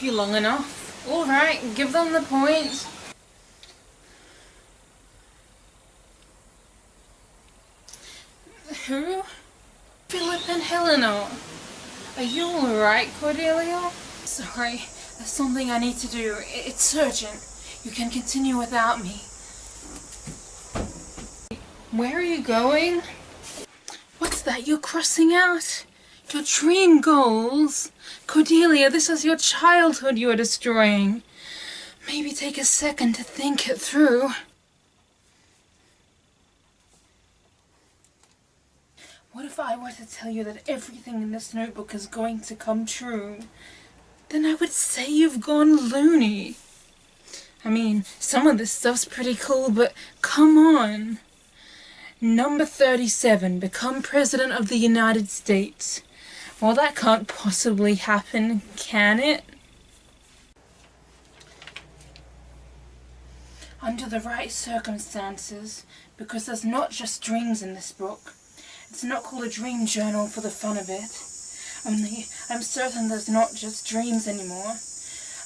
you long enough. Alright, give them the point. Who? Philip and Helena. Are you alright, Cordelia? Sorry, there's something I need to do. It's urgent. You can continue without me. Where are you going? What's that you're crossing out? Your dream goals? Cordelia, this is your childhood you're destroying. Maybe take a second to think it through. What if I were to tell you that everything in this notebook is going to come true? Then I would say you've gone loony. I mean, some of this stuff's pretty cool, but come on. Number 37, become President of the United States. Well, that can't possibly happen, can it? Under the right circumstances, because there's not just dreams in this book. It's not called a dream journal for the fun of it. Only, I'm certain there's not just dreams anymore.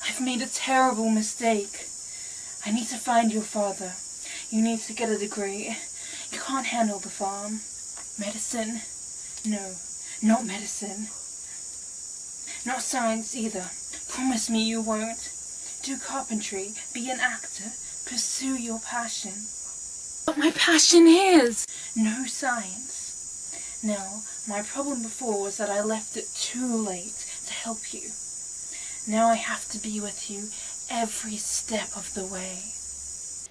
I've made a terrible mistake. I need to find your father. You need to get a degree. You can't handle the farm. Medicine? No, not medicine. Not science either. Promise me you won't. Do carpentry. Be an actor. Pursue your passion. But my passion is no science. Now, my problem before was that I left it too late to help you. Now I have to be with you every step of the way.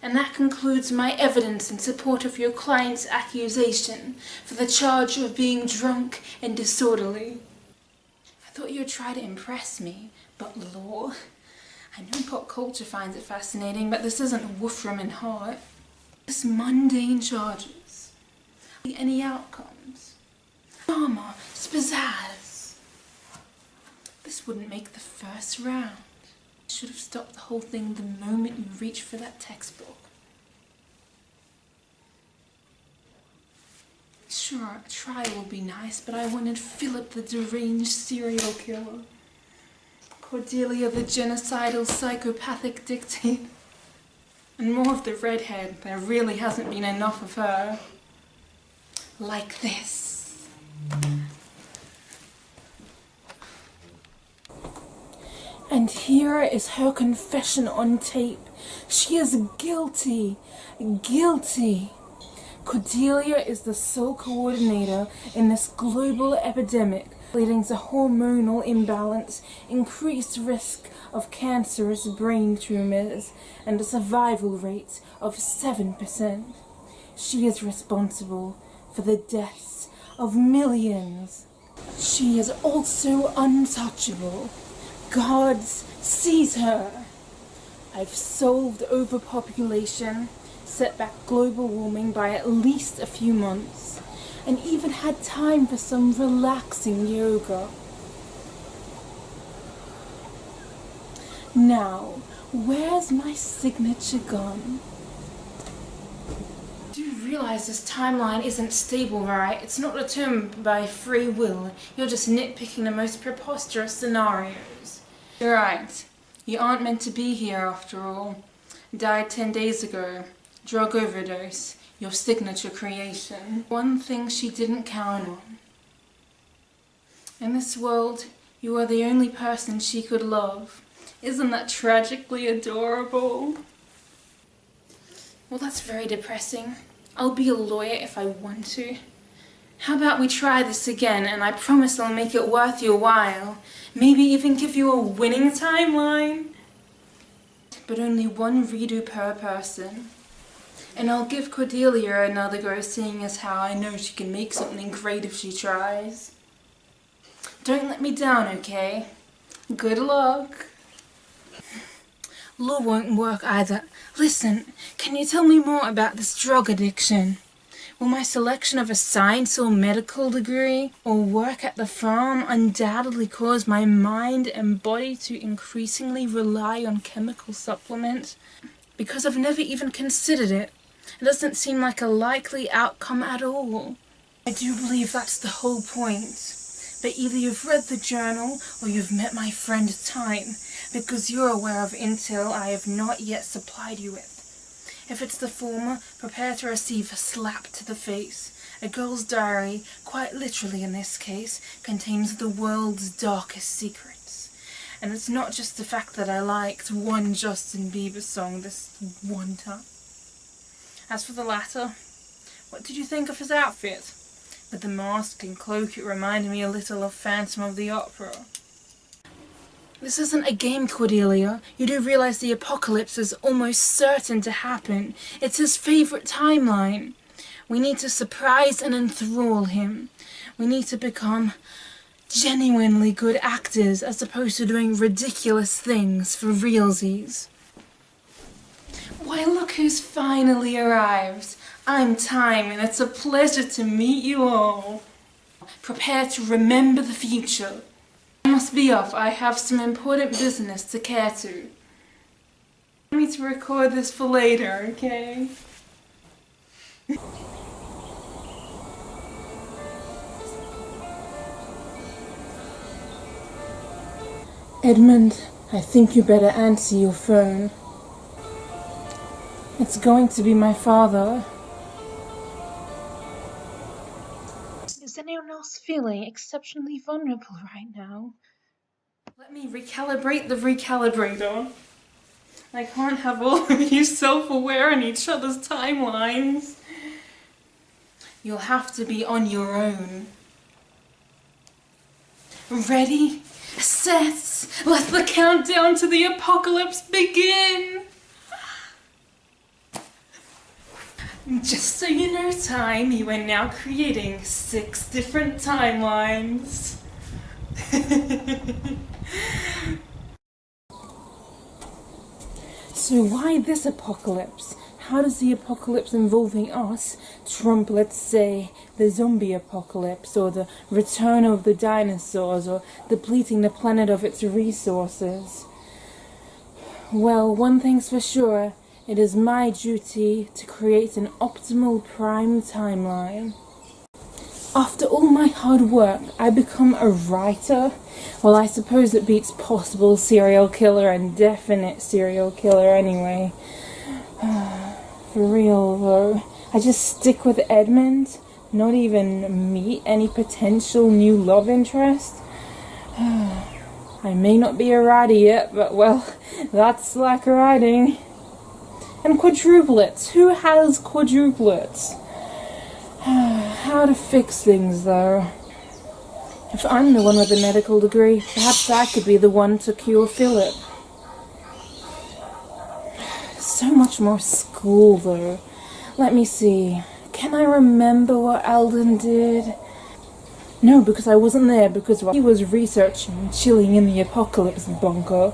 And that concludes my evidence in support of your client's accusation for the charge of being drunk and disorderly. I thought you'd try to impress me, but law. I know pop culture finds it fascinating, but this isn't Wolfram and Hart. Just mundane charges. Any outcomes? Drama, pizzazz. This wouldn't make the first round. Should have stopped the whole thing the moment you reached for that textbook. Sure, a trial would be nice, but I wanted Philip the deranged serial killer. Cordelia the genocidal psychopathic dictator. And more of the redhead. There really hasn't been enough of her. Like this. And here is her confession on tape. She is guilty. Guilty. Cordelia is the sole coordinator in this global epidemic, leading to hormonal imbalance, increased risk of cancerous brain tumors, and a survival rate of 7%. She is responsible for the deaths of millions. She is also untouchable. God sees her. I've solved overpopulation, set back global warming by at least a few months, and even had time for some relaxing yoga. Now, where's my signature gun? Do you realize this timeline isn't stable, right? It's not determined by free will. You're just nitpicking the most preposterous scenarios. You're right. You aren't meant to be here after all. Died 10 days ago. Drug overdose. Your signature creation. One thing she didn't count on. In this world, you are the only person she could love. Isn't that tragically adorable? Well, that's very depressing. I'll be a lawyer if I want to. How about we try this again, and I promise I'll make it worth your while. Maybe even give you a winning timeline. But only one redo per person. And I'll give Cordelia another go, seeing as how I know she can make something great if she tries. Don't let me down, okay? Good luck. Law won't work either. Listen, can you tell me more about this drug addiction? Will my selection of a science or medical degree or work at the farm undoubtedly cause my mind and body to increasingly rely on chemical supplements? Because I've never even considered it. It doesn't seem like a likely outcome at all. I do believe that's the whole point. But either you've read the journal or you've met my friend Time. because you're aware of intel I have not yet supplied you with. If it's the former, prepare to receive a slap to the face. A girl's diary, quite literally in this case, contains the world's darkest secrets. And it's not just the fact that I liked one Justin Bieber song this one time. As for the latter, what did you think of his outfit? With the mask and cloak, it reminded me a little of Phantom of the Opera. This isn't a game, Cordelia. You do realize the apocalypse is almost certain to happen. It's his favorite timeline. We need to surprise and enthrall him. We need to become genuinely good actors as opposed to doing ridiculous things for realsies. Why, look who's finally arrived. I'm Time, and it's a pleasure to meet you all. Prepare to remember the future. I must be off. I have some important business to care to. I need to record this for later, okay? Edmund, I think you better answer your phone. It's going to be my father. Is anyone else feeling exceptionally vulnerable right now? Let me recalibrate the recalibrator. I can't have all of you self-aware in each other's timelines. You'll have to be on your own. Ready? Set! Let the countdown to the apocalypse begin! Just so you know, Time, you are now creating 6 different timelines. So why this apocalypse? How does the apocalypse involving us trump, let's say, the zombie apocalypse, or the return of the dinosaurs, or depleting the planet of its resources? Well, one thing's for sure. It is my duty to create an optimal prime timeline. After all my hard work, I become a writer? Well, I suppose it beats possible serial killer and definite serial killer anyway. For real though, I just stick with Edmund? Not even meet any potential new love interest? I may not be a writer yet, but well, that's like writing. And quadruplets. Who has quadruplets? How to fix things, though. If I'm the one with the medical degree, perhaps I could be the one to cure Philip. So much more school, though. Let me see. Can I remember what Alden did? No, because I wasn't there, because while he was researching, chilling in the apocalypse bunker,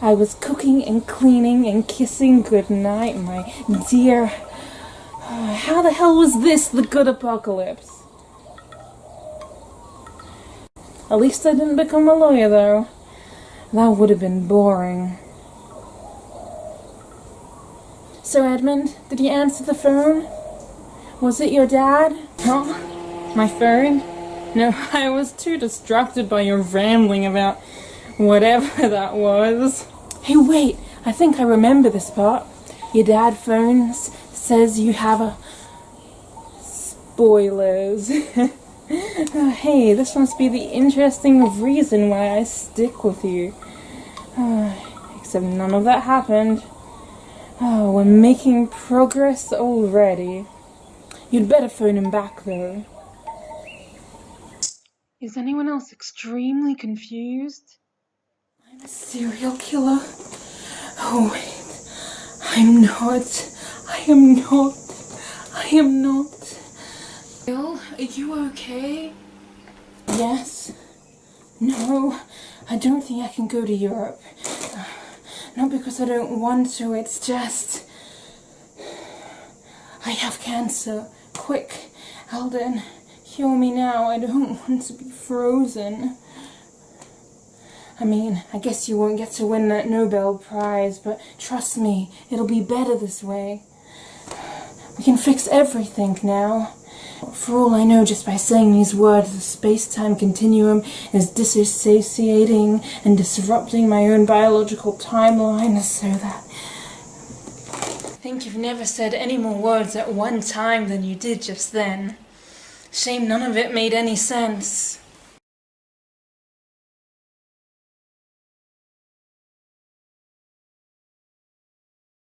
I was cooking and cleaning and kissing goodnight, my dear. How the hell was this the good apocalypse? At least I didn't become a lawyer, though. That would have been boring. So, Edmund, did you answer the phone? Was it your dad? Huh? My phone? No, I was too distracted by your rambling about whatever that was. Hey, wait, I think I remember this part. Your dad phones, says you have a... Spoilers. Oh, hey, this must be the interesting reason why I stick with you. Except none of that happened. Oh, we're making progress already. You'd better phone him back, though. Is anyone else extremely confused? I'm a serial killer? Oh, wait. I'm not. I am not. I am not. Bill, are you okay? Yes. No, I don't think I can go to Europe. Not because I don't want to, it's just... I have cancer. Quick, Alden, heal me now. I don't want to be frozen. I mean, I guess you won't get to win that Nobel Prize, but trust me, it'll be better this way. We can fix everything now. For all I know, just by saying these words, the space-time continuum is disassociating and disrupting my own biological timeline so that... I think you've never said any more words at one time than you did just then. Shame none of it made any sense.